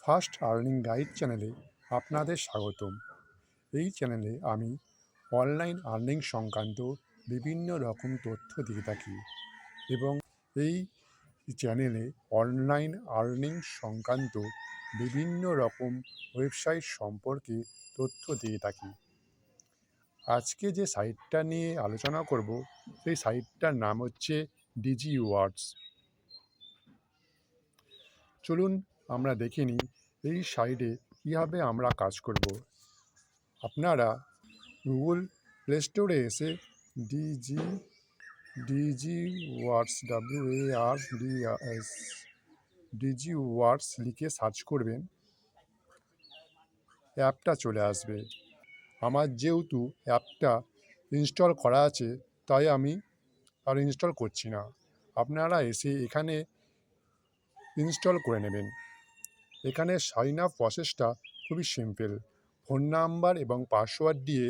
First earning guide চ্যানেলে আপনাদের স্বাগতম। এই চ্যানেলে আমি অনলাইন আর্নিং সংক্রান্ত বিভিন্ন রকম তথ্য দিয়ে থাকি এবং এই চ্যানেলে অনলাইন আর্নিং সংক্রান্ত বিভিন্ন রকম ওয়েবসাইট সম্পর্কে তথ্য দিয়ে থাকি। আজকে যে সাইটটা নিয়ে আলোচনা করব সেই সাইটটার নাম হচ্ছে ডিজি ওয়ার্ডস। চলুন আমরা দেখে নিই এই সাইটে কীভাবে আমরা কাজ করব। আপনারা গুগল প্লে স্টোরে এসে ডিজি ওয়ার্ডস WARDS ডিজি ওয়ার্ডস লিখে সার্চ করবেন, অ্যাপটা চলে আসবে। আমার যেহেতু অ্যাপটা ইনস্টল করা আছে তাই আমি আর ইনস্টল করছি না। আপনারা এসে এখানে ইনস্টল করে নেবেন। এখানে সাইন আপ প্রসেসটা খুবই সিম্পল। ফোন নাম্বার এবং পাসওয়ার্ড দিয়ে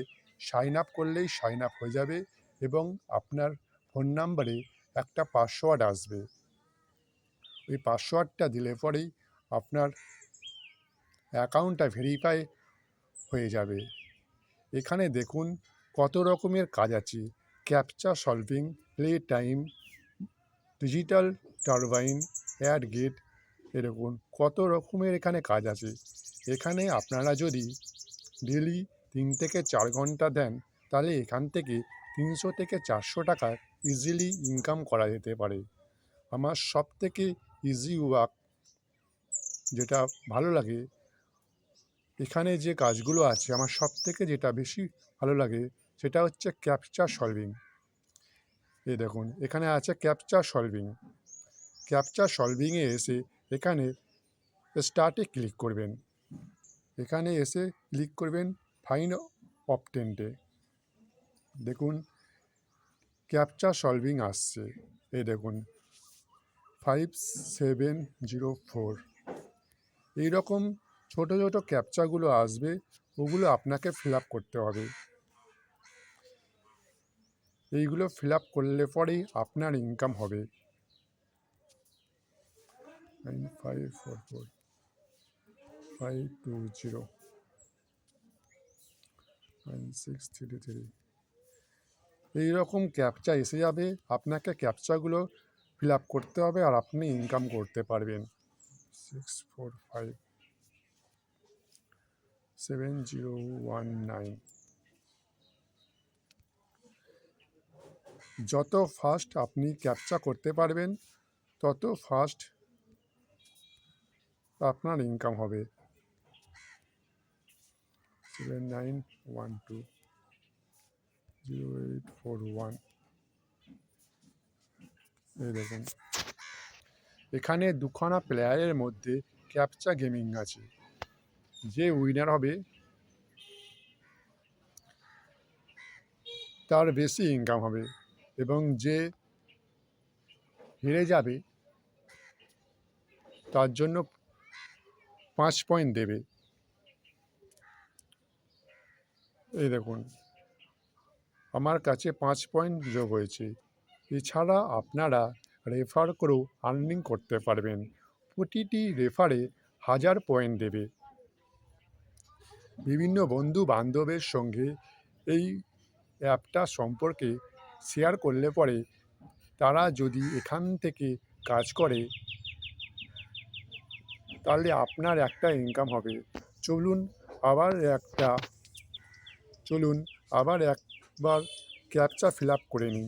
সাইন আপ করলেই সাইন আপ হয়ে যাবে এবং আপনার ফোন নাম্বারে একটা পাসওয়ার্ড আসবে। ওই পাসওয়ার্ডটা দিলে পরেই আপনার অ্যাকাউন্টটা ভেরিফাই হয়ে যাবে। এখানে দেখুন কত রকমের কাজ আছে: captcha solving, play time, digital turbine, ad gate, এরকম কত রকমের এখানে কাজ আছে। এখানে আপনারা যদি ডেলি 3 থেকে 4 ঘন্টা দেন তাহলে এখান থেকে 300 থেকে 400 টাকা ইজিলি ইনকাম করা যেতে পারে। আমার সব থেকে ইজি ওয়ার্ক যেটা ভালো লাগে, এখানে যে কাজগুলো আছে আমার সব থেকে যেটা বেশি ভালো লাগে সেটা হচ্ছে ক্যাপচা সলভিং। এই দেখুন এখানে আছে ক্যাপচা সলভিং। ক্যাপচা সলভিংয়ে এসে এখানে স্টার্টে ক্লিক করবেন। এখানে এসে ক্লিক করবেন ফাইন অপটেন্টে। দেখুন ক্যাপচা সলভিং আসছে। এই দেখুন 5704 এইরকম ছোটো ছোটো ক্যাপচাগুলো আসবে, ওগুলো আপনাকে ফিল আপ করতে হবে। এইগুলো ফিল আপ করলে পরেই আপনার ইনকাম হবে। 9544 520 9633 এইরকম ক্যাপচা এসে যাবে। আপনাকে ক্যাপচাগুলো ফিল আপ করতে হবে আর আপনি ইনকাম করতে পারবেন। 6457019 যত ফাস্ট আপনি ক্যাপচা করতে পারবেন তত ফাস্ট আপনার ইনকাম হবে। 79120841 এই দেখুন এখানে দুখানা প্লেয়ারের মধ্যে ক্যাপচা গেমিং আছে। যে উইনার হবে তার বেশি ইনকাম হবে এবং যে হেরে যাবে তার জন্য 5 পয়েন্ট দেবে। এই দেখুন আমার কাছে 5 পয়েন্ট যোগ হয়েছে। এছাড়া আপনারা রেফার করেও আর্নিং করতে পারবেন। প্রতিটি রেফারে 1000 পয়েন্ট দেবে। বিভিন্ন বন্ধু বান্ধবের সঙ্গে এই অ্যাপটা সম্পর্কে শেয়ার করলে পরে তারা যদি এখান থেকে কাজ করে তাহলে আপনার একটা ইনকাম হবে। চলুন আবার একবার ক্যাপচা ফিল আপ করে নিই।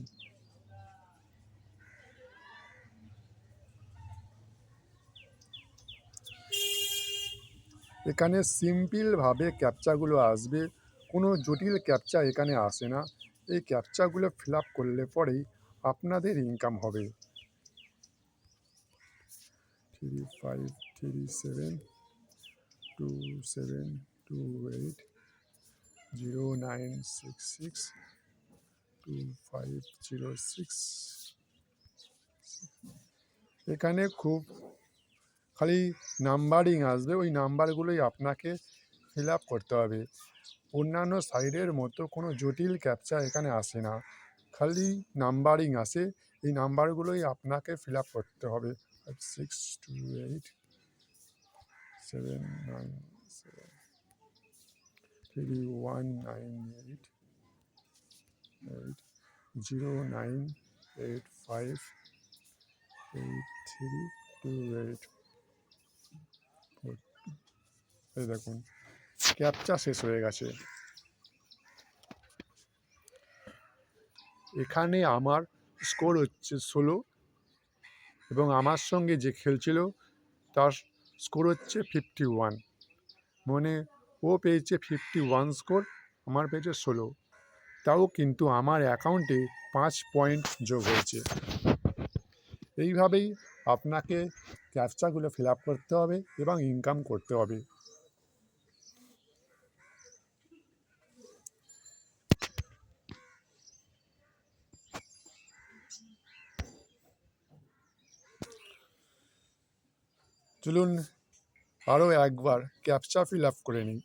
এখানে সিম্পলভাবে ক্যাপচাগুলো আসবে, কোনো জটিল ক্যাপচা এখানে আসে না। এই ক্যাপচাগুলো ফিল আপ করলে পরেই আপনাদের ইনকাম হবে। 35372729662506। এখানে খুব খালি নাম্বারিং আসবে, ওই নাম্বারগুলোই আপনাকে ফিল আপ করতে হবে। অন্যান্য সাইডের মতো কোনো জটিল ক্যাপচা এখানে আসে না, খালি নাম্বারিং আসে। এই নাম্বারগুলোই আপনাকে ফিল আপ করতে হবে। 5628 797 3198 0985 8328। এই দেখুন ক্যাপচা শেষ হয়ে গেছে। এখানে আমার স্কোর হচ্ছে 16 এবং আমার সঙ্গে যে খেলছিল তার স্কোর হচ্ছে 51। মানে ও পেয়েছে 51 স্কোর, আমার পেয়েছে 16। তাও কিন্তু আমার অ্যাকাউন্টে 5 পয়েন্ট যোগ হয়েছে। এইভাবেই আপনাকে ক্যাপচাগুলো ফিল আপ করতে হবে এবং ইনকাম করতে হবে। চলুন আরও একবার ক্যাপচা ফিল আপ করে নিই।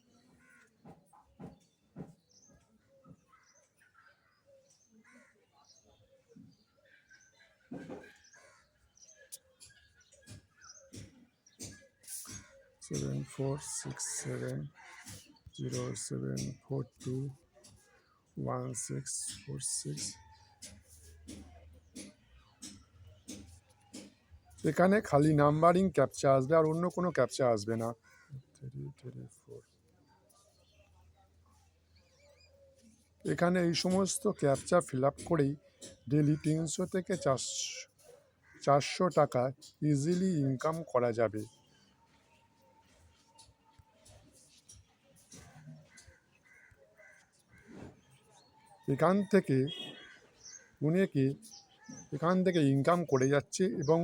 সেভেন 4 6 7 0 7 4 2 1 6 4 6। এখানে খালি নাম্বারিং ক্যাপচা আসবে, আর অন্য কোনো ক্যাপচা আসবে না। 3 3 4। এখানে এই সমস্ত ক্যাপচা ফিল আপ করেই ডেলি 300 থেকে 400 টাকা ইজিলি ইনকাম করা যাবে। এখান থেকে অনেকে এখান থেকে ইনকাম করে যাচ্ছে এবং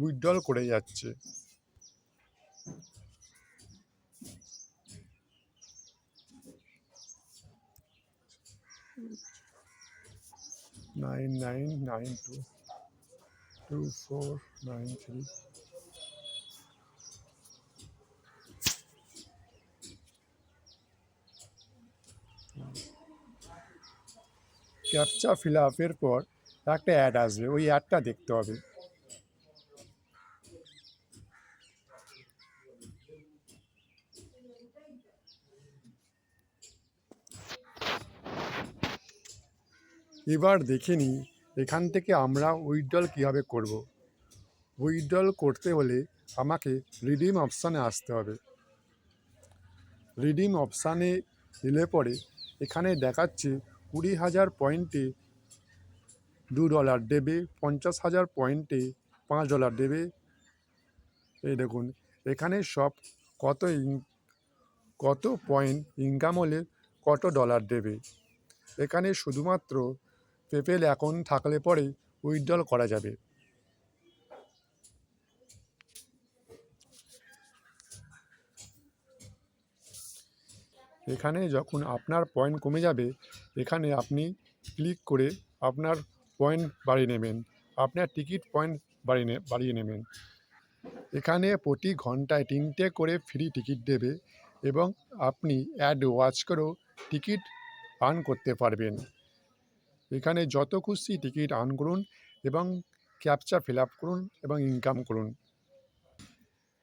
উইথড্রল করে যাচ্ছে। নাইন 9 2 4 9 3। ক্যাপচা ফিল আপের পর একটা অ্যাড আসবে, ওই অ্যাডটা দেখতে হবে। এবার দেখে নিই এখান থেকে আমরা উইথড্রল কীভাবে করব। উইথড্রল করতে হলে আমাকে রিডিম অপশানে আসতে হবে। রিডিম অপশানে এলে পরে এখানে দেখাচ্ছে 20,000 পয়েন্টে $2 দেবে, 50,000 পয়েন্টে $5 দেবে। এই দেখুন এখানে সব কত পয়েন্ট ইনকাম হলে কত ডলার দেবে। এখানে শুধুমাত্র পেপ্যাল অ্যাকাউন্ট থাকলে পরে উইথড্রল করা যাবে। এখানে যখন আপনার পয়েন্ট কমে যাবে, এখানে আপনি ক্লিক করে আপনার পয়েন্ট বাড়িয়ে নেবেন, আপনার টিকিট পয়েন্ট বাড়িয়ে নেবেন। এখানে প্রতি ঘন্টায় 3টে করে ফ্রি টিকিট দেবে এবং আপনি অ্যাড ওয়াচ করেও টিকিট আর্ন করতে পারবেন। এখানে যত খুশি টিকিট আর্ন করুন এবং ক্যাপচা ফিল আপ করুন এবং ইনকাম করুন।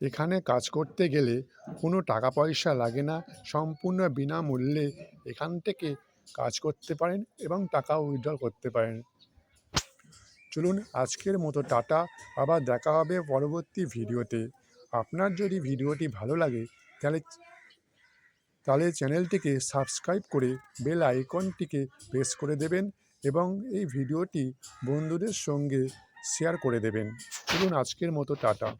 এখানে কাজ করতে গেলে কোনো টাকা পয়সা লাগে না, সম্পূর্ণ বিনামূল্যে এখান থেকে কাজ করতে পারেন এবং টাকা উইথড্রল করতে পারেন। চলুন আজকের মতো টাটা, আবার দেখা হবে পরবর্তী ভিডিওতে। আপনার যদি ভিডিওটি ভালো লাগে তাহলে চ্যানেলটিকে সাবস্ক্রাইব করে বেল আইকনটিকে প্রেস করে দেবেন এবং এই ভিডিওটি বন্ধুদের সঙ্গে শেয়ার করে দেবেন। চলুন আজকের মতো টাটা।